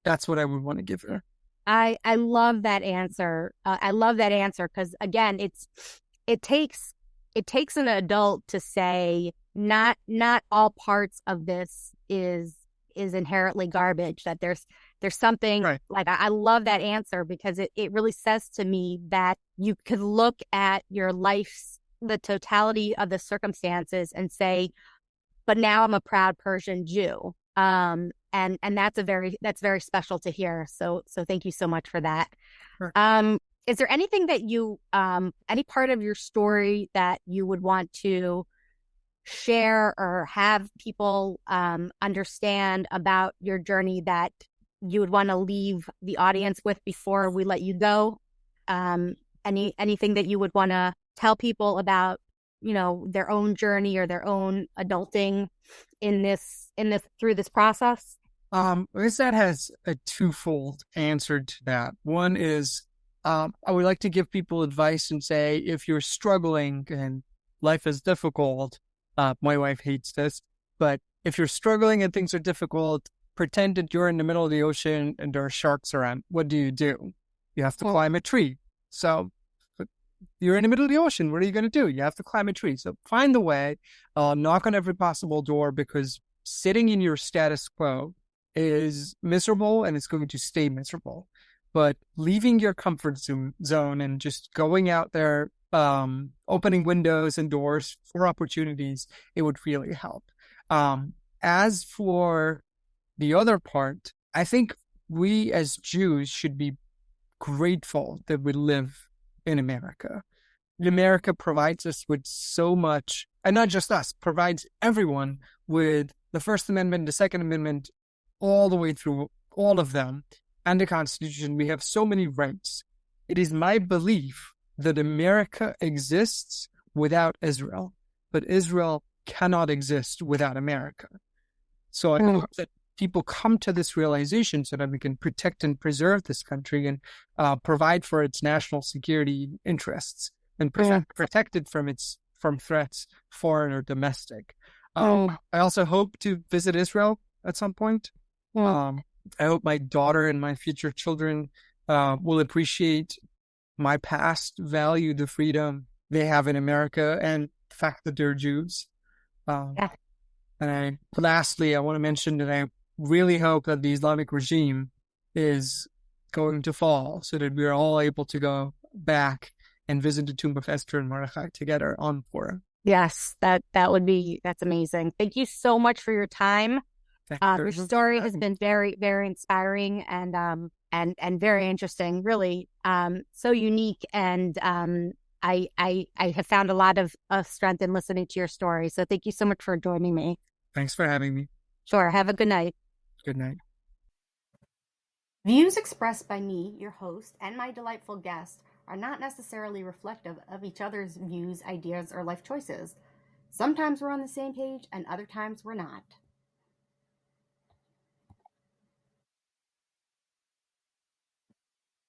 That's what I would want to give her. I love that answer. I love that answer because, again, it takes an adult to say not all parts of this is inherently garbage, that there's something right. Like I love that answer, because it really says to me that you could look at your life's, the totality of the circumstances, and say, but now I'm a proud Persian Jew. And that's very special to hear. So thank you so much for that. Sure. Is there anything that you, any part of your story that you would want to share or have people understand about your journey that you would want to leave the audience with before we let you go? Anything that you would want to tell people about, their own journey or their own adulting in this through this process? I guess that has a twofold answer to that. One is, I would like to give people advice and say, if you're struggling and life is difficult, my wife hates this, but if you're struggling and things are difficult, pretend that you're in the middle of the ocean and there are sharks around. What do? You have to climb a tree. So you're in the middle of the ocean. What are you going to do? You have to climb a tree. So find the way, knock on every possible door, because sitting in your status quo is miserable and it's going to stay miserable. But leaving your comfort zone and just going out there, opening windows and doors for opportunities, it would really help. As for the other part, I think we as Jews should be grateful that we live in America. America provides us with so much, and not just us, provides everyone with the First Amendment, the Second Amendment, all the way through all of them, and the Constitution. We have so many rights. It is my belief that America exists without Israel, but Israel cannot exist without America. So I hope that people come to this realization so that we can protect and preserve this country and provide for its national security interests and protect it from threats, foreign or domestic. I also hope to visit Israel at some point. I hope my daughter and my future children will appreciate my past, value the freedom they have in America and the fact that they're Jews. And lastly, I want to mention that I really hope that the Islamic regime is going to fall so that we're all able to go back and visit the tomb of Esther and Mordechai together on Purim. Yes, that's amazing. Thank you so much for your time. Your story has been very, very inspiring and very interesting, really so unique. And I have found a lot of strength in listening to your story. So thank you so much for joining me. Thanks for having me. Sure. Have a good night. Good night. Views expressed by me, your host, and my delightful guest are not necessarily reflective of each other's views, ideas, or life choices. Sometimes we're on the same page, and other times we're not.